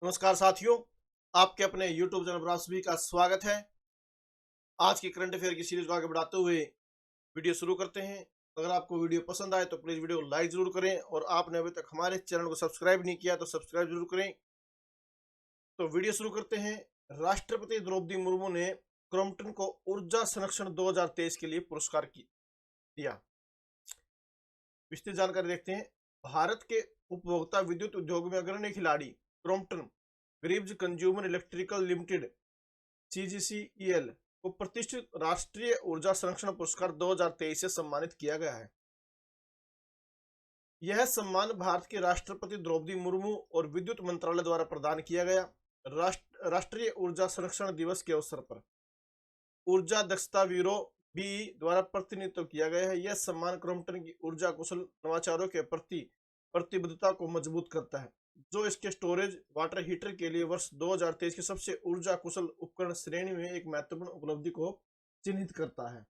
नमस्कार साथियों, आपके अपने YouTube चैनल पर आप सभी का स्वागत है। आज की करंट अफेयर की सीरीज को आगे बढ़ाते हुए वीडियो शुरू करते हैं। अगर आपको वीडियो पसंद आए तो प्लीज वीडियो को लाइक जरूर करें और आपने अभी तक हमारे चैनल को सब्सक्राइब नहीं किया तो सब्सक्राइब जरूर करें। तो वीडियो शुरू करते हैं। राष्ट्रपति द्रौपदी मुर्मू ने क्रॉम्पटन को ऊर्जा संरक्षण 2023 के लिए पुरस्कार दिया। विस्तृत जानकारी देखते हैं। भारत के उपभोक्ता विद्युत उद्योग में अग्रणी खिलाड़ी Crompton Greaves consumer electrical limited CGCEL को प्रतिष्ठित राष्ट्रीय ऊर्जा संरक्षण पुरस्कार 2023 से सम्मानित किया गया है। यह सम्मान भारत के राष्ट्रपति द्रौपदी मुर्मू और विद्युत मंत्रालय द्वारा प्रदान किया गया। राष्ट्रीय ऊर्जा संरक्षण दिवस के अवसर पर ऊर्जा दक्षता ब्यूरो BE द्वारा प्रतिनिधित्व किया गया है। यह सम्मान क्रॉम्पटन की ऊर्जा कुशल नवाचारों के प्रति प्रतिबद्धता को मजबूत करता है, जो इसके स्टोरेज वाटर हीटर के लिए वर्ष 2023 की सबसे ऊर्जा कुशल उपकरण श्रेणी में एक महत्वपूर्ण उपलब्धि को चिन्हित करता है।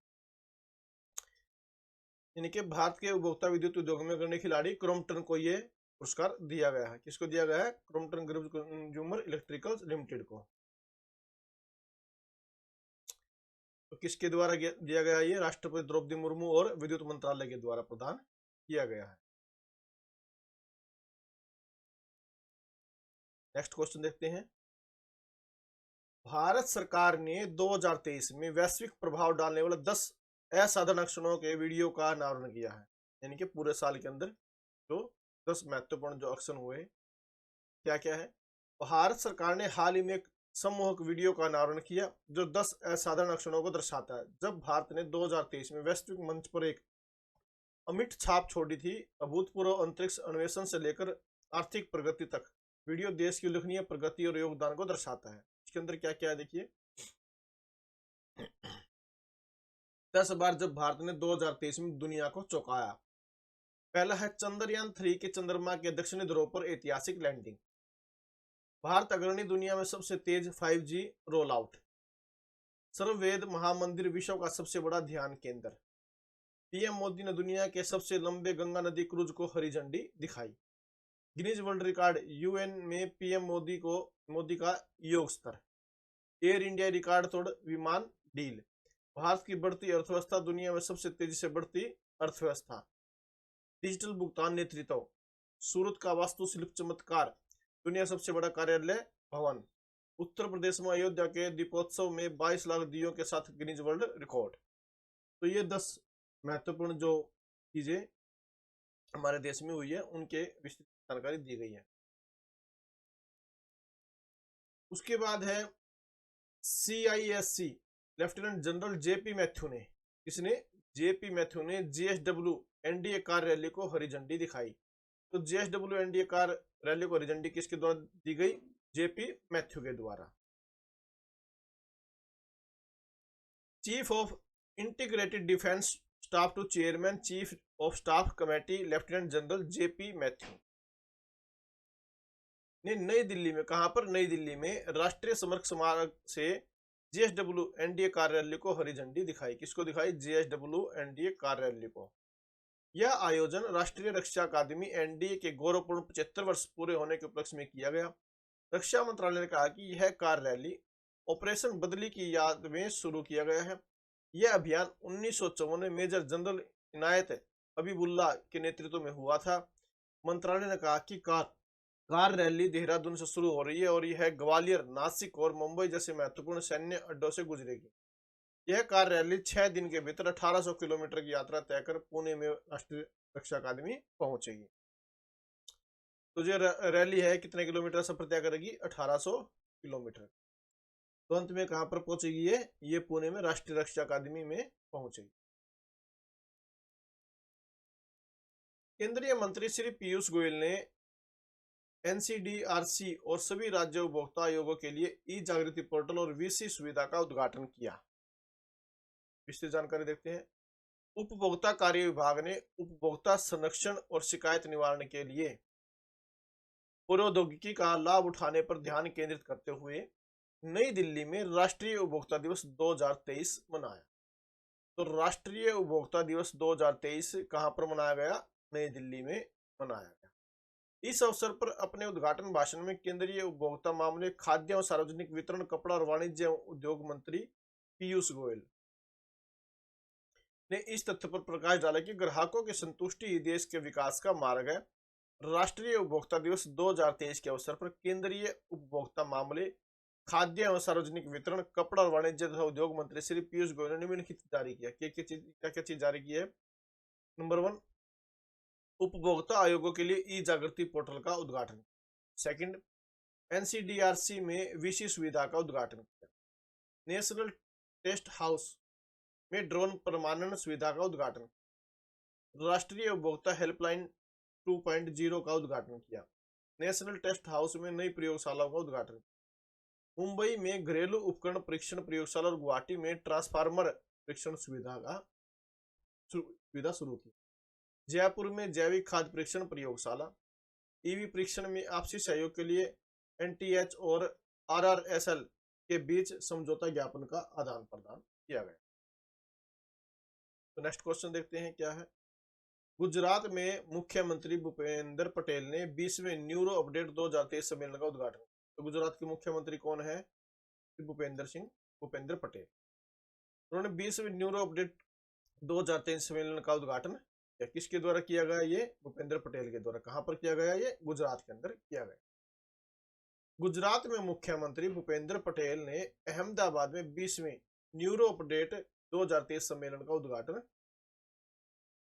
यानी कि भारत के उपभोक्ता विद्युत उद्योग में अग्रणी खिलाड़ी क्रॉम्पटन को यह पुरस्कार दिया गया है। किसको दिया गया है? Crompton Greaves consumer electricals limited को। तो किसके द्वारा दिया गया? ये राष्ट्रपति द्रौपदी मुर्मू और विद्युत मंत्रालय के द्वारा प्रदान किया गया है। नेक्स्ट क्वेश्चन देखते हैं। भारत सरकार ने 2023 में वैश्विक प्रभाव डालने वाले 10 असाधारण अक्षरों के वीडियो का अनावरण किया है। यानी कि पूरे साल के अंदर जो 10 महत्वपूर्ण जो अक्षर हुए क्या क्या है। भारत सरकार ने हाल ही में एक सम्मोहक वीडियो का अनावरण किया जो 10 असाधारण अक्षरों को दर्शाता है। जब भारत ने 2023 में वैश्विक मंच पर एक अमिट छाप छोड़ी थी, अभूतपूर्व अंतरिक्ष अन्वेषण से लेकर आर्थिक प्रगति तक, वीडियो देश की उल्लेखनीय प्रगति और योगदान को दर्शाता है। इसके अंदर क्या क्या है देखिए। 10 बार जब भारत ने 2023 में दुनिया को चौंकाया। पहला है चंद्रयान 3 के चंद्रमा के दक्षिणी ध्रुव पर ऐतिहासिक लैंडिंग। भारत अग्रणी दुनिया में सबसे तेज 5G रोल आउट। सर्ववेद महामंदिर विश्व का सबसे बड़ा ध्यान केंद्र। PM मोदी ने दुनिया के सबसे लंबे गंगा नदी क्रूज को हरी झंडी दिखाई। गिनीज वर्ल्ड रिकॉर्ड, UN में PM मोदी का योग स्तर। एयर इंडिया रिकॉर्ड तोड़ विमान डील। भारत की बढ़ती अर्थव्यवस्था, दुनिया में सबसे तेजी से बढ़ती अर्थव्यवस्था। डिजिटल भुगतान नेतृत्व। सूरत का वास्तुशिल्प चमत्कार, दुनिया सबसे बड़ा कार्यालय भवन। उत्तर प्रदेश में अयोध्या के दीपोत्सव में 22 लाख दियों के साथ गिनीज वर्ल्ड रिकॉर्ड। तो ये 10 महत्वपूर्ण जो चीजें हमारे देश में हुई है उनके विस्तृत जानकारी दी गई है। उसके बाद है CISC lieutenant general JP Mathew ने, किसने? JP मैथ्यू ने GSW NDA कार रैली को हरी झंडी दिखाई। तो GSW NDA कार रैली को हरी झंडी किसके द्वारा दी गई? JP मैथ्यू के द्वारा। Chief of integrated defence staff to chairman chief of staff committee lieutenant general JP Mathew ने नई दिल्ली में, कहां पर? नई दिल्ली में राष्ट्रीय समर स्मारक से GSW NDA कार रैली को हरी झंडी दिखाई। किसको दिखाई? GSW NDA कार रैली को। यह आयोजन राष्ट्रीय रक्षा अकादमी NDA के गौरवपूर्ण 75 वर्ष पूरे होने के उपलक्ष्य में किया गया। रक्षा मंत्रालय ने कहा कि यह कार रैली ऑपरेशन बदली की याद में शुरू किया गया है। यह अभियान 1954 में मेजर जनरल इनायत हबीबुल्लाह के नेतृत्व में हुआ था। मंत्रालय ने कहा कि कार रैली देहरादून से शुरू हो रही है और यह ग्वालियर, नासिक और मुंबई जैसे महत्वपूर्ण सैन्य अड्डों से गुजरेगी। यह कार रैली 6 दिन के भीतर 1800 किलोमीटर की यात्रा तय कर पुणे में राष्ट्रीय रक्षा अकादमी पहुंचेगी। तो जो रैली है कितने किलोमीटर सफर तय करेगी? 1800 किलोमीटर। तो अंत में कहां पर पहुंचेगी? ये पुणे में राष्ट्रीय रक्षा अकादमी में पहुंचेगी। केंद्रीय मंत्री श्री पीयूष गोयल ने NCDRC और सभी राज्य उपभोक्ता आयोगों के लिए ई जागृति पोर्टल और VC सुविधा का उद्घाटन किया। विस्तृत जानकारी देखते हैं। उपभोक्ता कार्य विभाग ने उपभोक्ता संरक्षण और शिकायत निवारण के लिए प्रौद्योगिकी का लाभ उठाने पर ध्यान केंद्रित करते हुए नई दिल्ली में राष्ट्रीय उपभोक्ता दिवस 2023 मनाया। तो राष्ट्रीय उपभोक्ता दिवस 2023 कहां पर मनाया गया? नई दिल्ली में मनाया गया। इस अवसर पर अपने उद्घाटन भाषण में केंद्रीय उपभोक्ता मामले, खाद्य और सार्वजनिक वितरण, कपड़ा और वाणिज्य एवं उद्योग मंत्री पीयूष गोयल ने इस तथ्य पर प्रकाश डाला कि ग्राहकों की संतुष्टि ही देश के विकास का मार्ग है। राष्ट्रीय उपभोक्ता दिवस 2023 के अवसर पर केंद्रीय उपभोक्ता मामले, खाद्य एवं सार्वजनिक वितरण, कपड़ा और वाणिज्य तथा उद्योग मंत्री श्री पीयूष गोयल ने निम्नलिखित जारी किया। क्या क्या चीज जारी की है? नंबर 1, उपभोक्ता आयोगों के लिए ई जागृति पोर्टल का उद्घाटन। सेकंड, एनसीडीआरसी में वीसी सुविधा का उद्घाटन किया। नेशनल टेस्ट हाउस में ड्रोन प्रमाणन सुविधा का उद्घाटन। राष्ट्रीय उपभोक्ता हेल्पलाइन 2.0 का उद्घाटन किया। नेशनल टेस्ट हाउस में नई प्रयोगशालाओं का उद्घाटन। मुंबई में घरेलू उपकरण परीक्षण प्रयोगशाला और गुवाहाटी में ट्रांसफार्मर परीक्षण सुविधा शुरू की। जयपुर में जैविक खाद्य परीक्षण प्रयोगशाला। ईवी परीक्षण में आपसी सहयोग के लिए एनटीएच और आरआरएसएल के बीच समझौता ज्ञापन का आदान प्रदान किया गया। तो नेक्स्ट क्वेश्चन देखते हैं क्या है। गुजरात में मुख्यमंत्री भूपेंद्र पटेल ने 20वें न्यूरो अपडेट 2023 सम्मेलन का उद्घाटन। तो गुजरात के मुख्यमंत्री कौन है? भूपेंद्र पटेल। उन्होंने 20वें न्यूरो अपडेट 2023 सम्मेलन का उद्घाटन किसके द्वारा किया गया? ये भूपेंद्र पटेल के द्वारा। कहां पर किया गया? ये गुजरात के अंदर किया गया। गुजरात में मुख्यमंत्री भूपेंद्र पटेल ने अहमदाबाद में 20वें न्यूरो अपडेट 2023 सम्मेलन का उद्घाटन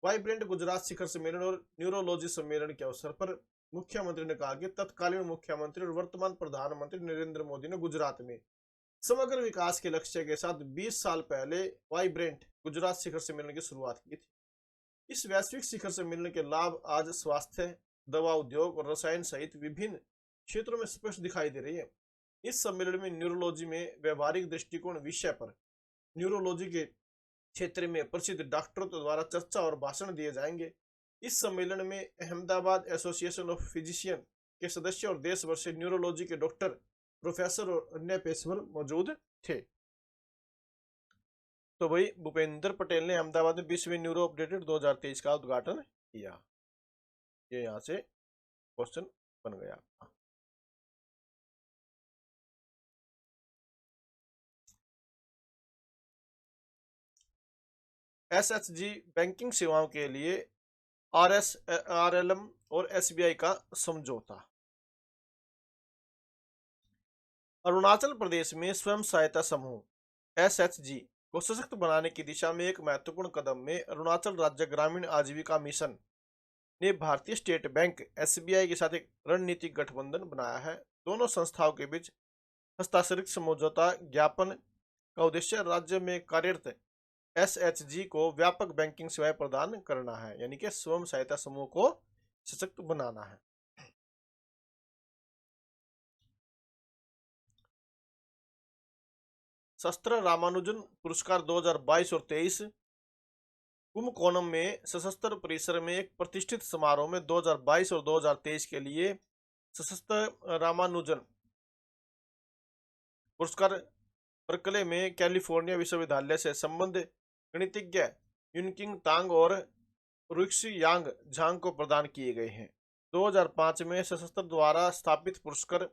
वाइब्रेंट गुजरात शिखर सम्मेलन और न्यूरोलॉजी सम्मेलन के अवसर पर मुख्यमंत्री ने कहा कि तत्कालीन मुख्यमंत्री और वर्तमान प्रधानमंत्री नरेंद्र मोदी ने गुजरात में समग्र विकास के लक्ष्य के साथ 20 साल पहले वाइब्रेंट गुजरात शिखर सम्मेलन की शुरुआत की थी। इस वैश्विक शिखर सम्मेलन के लाभ आज स्वास्थ्य, दवा उद्योग और रसायन सहित विभिन्न क्षेत्रों में स्पष्ट दिखाई दे रही है। इस सम्मेलन में न्यूरोलॉजी में व्यवहारिक दृष्टिकोण विषय पर न्यूरोलॉजी के क्षेत्र में प्रसिद्ध डॉक्टरों द्वारा चर्चा और भाषण दिए जाएंगे। इस सम्मेलन में अहमदाबाद एसोसिएशन ऑफ फिजिशियन के सदस्य और देश भर से न्यूरोलॉजी के डॉक्टर, प्रोफेसर और अन्य पेशेवर मौजूद थे। तो भाई भूपेंद्र पटेल ने अहमदाबाद में 20वें न्यूरो अपडेटेड 2023 का उद्घाटन किया। ये यहां से क्वेश्चन बन गया। एसएचजी बैंकिंग सेवाओं के लिए आरएलएम और एसबीआई का समझौता। अरुणाचल प्रदेश में स्वयं सहायता समूह एसएचजी को सशक्त बनाने की दिशा में एक महत्वपूर्ण कदम में अरुणाचल राज्य ग्रामीण आजीविका मिशन ने भारतीय स्टेट बैंक एसबीआई के साथ एक रणनीतिक गठबंधन बनाया है। दोनों संस्थाओं के बीच हस्ताक्षरित समझौता ज्ञापन का उद्देश्य राज्य में कार्यरत एसएचजी को व्यापक बैंकिंग सेवाएं प्रदान करना है, यानी कि स्वयं सहायता समूह को सशक्त बनाना है। शस्त्र रामानुजन पुरस्कार 2022 और 23। कुंभकोणम में सशस्त्र परिसर में एक प्रतिष्ठित समारोह में 2022 और 2023 के लिए सशस्त्र रामानुजन पुरस्कार बर्कले में कैलिफोर्निया विश्वविद्यालय से संबद्ध गणितज्ञ युनकिंग तांग और रुक्सी यांग झांग को प्रदान किए गए हैं। 2005 में सशस्त्र द्वारा स्थापित पुरस्कार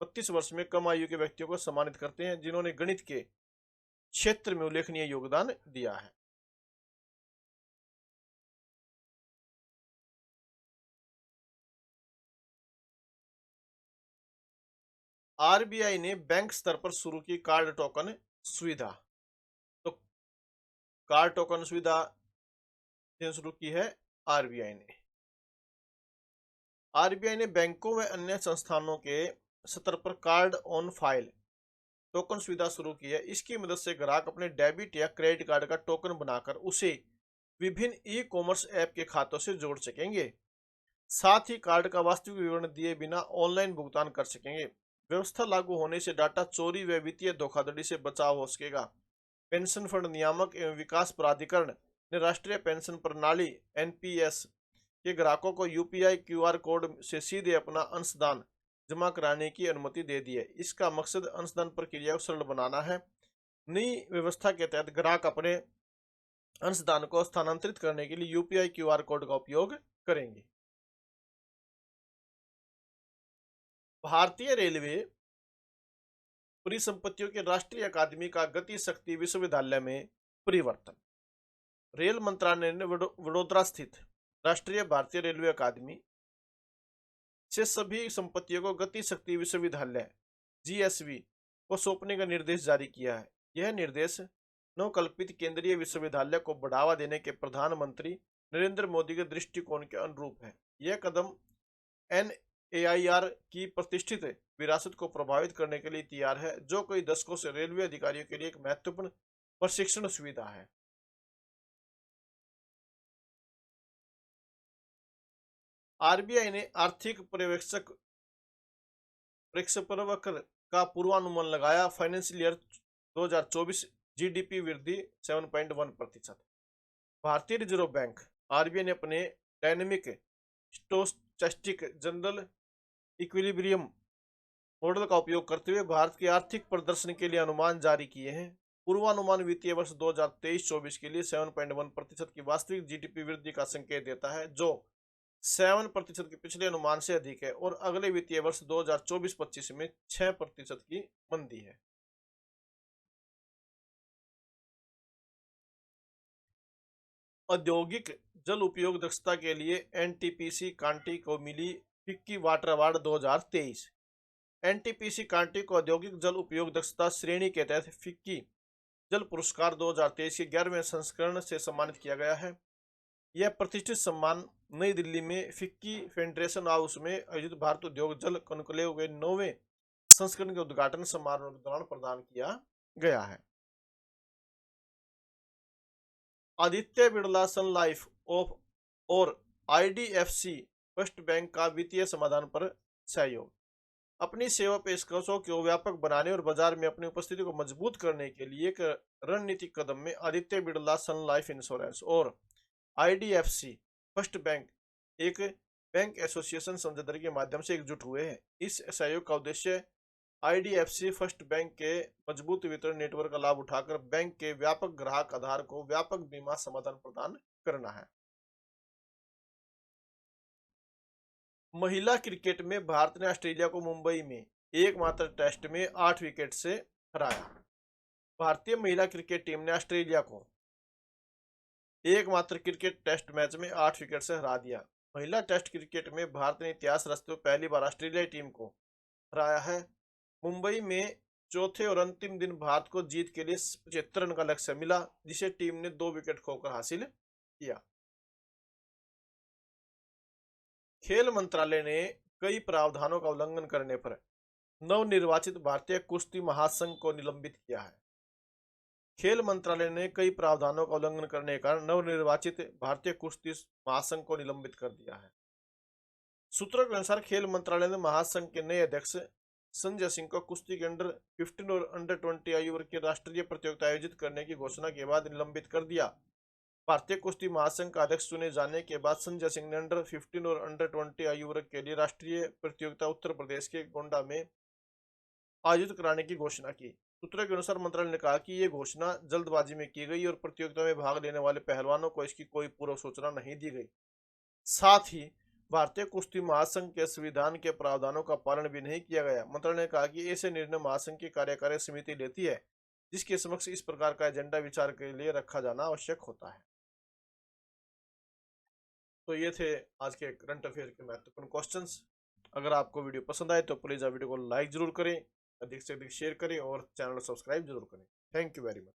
32 वर्ष में कम आयु के व्यक्तियों को सम्मानित करते हैं जिन्होंने गणित के क्षेत्र में उल्लेखनीय योगदान दिया है। आरबीआई ने बैंक स्तर पर शुरू की कार्ड टोकन सुविधा। तो कार्ड टोकन सुविधा शुरू की है आरबीआई ने। आरबीआई ने बैंकों व अन्य संस्थानों के स्तर पर कार्ड ऑन फाइल टोकन सुविधा शुरू की है। इसकी मदद से ग्राहक अपने डेबिट या क्रेडिट कार्ड का टोकन बनाकर उसे विभिन्न ई कॉमर्स ऐप के खातों से जोड़ सकेंगे। साथ ही कार्ड का वास्तविक विवरण दिए बिना ऑनलाइन भुगतान कर सकेंगे। व्यवस्था लागू होने से डाटा चोरी व वित्तीय धोखाधड़ी से बचाव हो सकेगा। पेंशन फंड नियामक एवं विकास प्राधिकरण ने राष्ट्रीय पेंशन प्रणाली एनपीएस के ग्राहकों को यूपीआई क्यूआर कोड से सीधे अपना अंशदान जमा कराने की अनुमति दे दी है। इसका मकसद अंशदान प्रक्रिया को सरल बनाना है। नई व्यवस्था के तहत ग्राहक अपने अंशदान को स्थानांतरित करने के लिए यूपीआई क्यूआर कोड का उपयोग करेंगे। भारतीय रेलवे परिसंपत्तियों के राष्ट्रीय अकादमी का गति शक्ति विश्वविद्यालय में परिवर्तन। रेल मंत्रालय ने वडोदरा स्थित राष्ट्रीय भारतीय रेलवे अकादमी से सभी संपत्तियों को गति शक्ति विश्वविद्यालय जीएसवी को सौंपने का निर्देश जारी किया है। यह निर्देश नवकल्पित केंद्रीय विश्वविद्यालय को बढ़ावा देने के प्रधानमंत्री नरेंद्र मोदी के दृष्टिकोण के अनुरूप है। यह कदम एनएआईआर की प्रतिष्ठित विरासत को प्रभावित करने के लिए तैयार है, जो कई दशकों से रेलवे अधिकारियों के लिए एक महत्वपूर्ण प्रशिक्षण सुविधा है। आरबीआई ने आर्थिक प्रेक्षकवर्ग का पूर्वानुमान लगाया। फाइनेंशियल ईयर 2024 जीडीपी वृद्धि 7.1%। भारतीय रिजर्व बैंक आरबीआई ने अपने dynamic stochastic general equilibrium model का उपयोग करते हुए भारत के आर्थिक प्रदर्शन के लिए अनुमान जारी किए हैं। पूर्वानुमान वित्तीय वर्ष 2023-24 के लिए 7.1% की वास्तविक जीडीपी वृद्धि का संकेत देता है, जो 7% के पिछले अनुमान से अधिक है, और अगले वित्तीय वर्ष 2024-25 में 6% की मंदी है। औद्योगिक जल उपयोग दक्षता के लिए एनटीपीसी कांटी को मिली FICCI water award 2023। NTPC Kanti को औद्योगिक जल उपयोग दक्षता श्रेणी के तहत फिक्की जल पुरस्कार 2023 के 11वें संस्करण से सम्मानित किया गया है। यह प्रतिष्ठित सम्मान नई दिल्ली में फिक्की फेडरेशन हाउस में आयोजित भारत उद्योग जल कॉन्क्लेव के 9वें संस्करण के उद्घाटन समारोह के दौरान प्रदान किया गया है। आदित्य बिड़ला सन लाइफ ऑफ और आईडीएफसी फर्स्ट बैंक का वित्तीय समाधान पर सहयोग। अपनी सेवा पेशकशों को व्यापक बनाने और बाजार में अपनी उपस्थिति को मजबूत करने के लिए एक रणनीतिक कदम में आदित्य बिड़ला सन लाइफ इंश्योरेंस और आईडीएफसी फर्स्ट बैंक एक बैंक एसोसिएशन समझौते के माध्यम से एकजुट हुए हैं। इस सहयोग का उद्देश्य आईडीएफसी फर्स्ट बैंक के मजबूत वितरण नेटवर्क का लाभ उठाकर बैंक के व्यापक ग्राहक आधार को व्यापक बीमा समाधान प्रदान करना है। महिला क्रिकेट में भारत ने ऑस्ट्रेलिया को मुंबई में एकमात्र टेस्ट में 8 विकेट से हराया। भारतीय महिला क्रिकेट टीम ने ऑस्ट्रेलिया को एकमात्र क्रिकेट टेस्ट मैच में 8 विकेट से हरा दिया। महिला टेस्ट क्रिकेट में भारत ने इतिहास रचते हुए पहली बार ऑस्ट्रेलियाई टीम को हराया है। मुंबई में चौथे और अंतिम दिन भारत को जीत के लिए 75 रन का लक्ष्य मिला, जिसे टीम ने 2 विकेट खोकर हासिल किया। खेल मंत्रालय ने कई प्रावधानों का उल्लंघन करने पर नवनिर्वाचित भारतीय कुश्ती महासंघ को निलंबित किया है। खेल मंत्रालय ने कई प्रावधानों का उल्लंघन करने के कारण नवनिर्वाचित भारतीय कुश्ती महासंघ को निलंबित कर दिया है। सूत्रों के अनुसार खेल मंत्रालय ने महासंघ के नए अध्यक्ष संजय सिंह को कुश्ती के अंडर 15 और अंडर 20 आयु वर्ग की राष्ट्रीय प्रतियोगिता आयोजित करने की घोषणा के बाद निलंबित कर दिया। भारतीय कुश्ती महासंघ का अध्यक्ष चुने जाने के बाद संजय सिंह ने अंडर 15 और अंडर 20 आयु वर्ग के लिए राष्ट्रीय प्रतियोगिता उत्तर प्रदेश के गोंडा में आयोजित कराने की घोषणा की। सूत्रों के अनुसार मंत्रालय ने कहा कि यह घोषणा जल्दबाजी में की गई और प्रतियोगिता में भाग लेने वाले पहलवानों को इसकी कोई पूर्व सूचना नहीं दी गई। साथ ही भारतीय कुश्ती महासंघ के संविधान के प्रावधानों का पालन भी नहीं किया गया। मंत्रालय ने कहा कि ऐसे निर्णय महासंघ की कार्यकारी समिति लेती है, जिसके समक्ष इस प्रकार का एजेंडा विचार के लिए रखा जाना आवश्यक होता है। तो ये थे आज के करंट अफेयर के महत्वपूर्ण क्वेश्चंस। अगर आपको वीडियो पसंद आए तो प्लीज़ आप वीडियो को लाइक जरूर करें, अधिक से अधिक शेयर करें और चैनल को सब्सक्राइब जरूर करें। Thank you very much.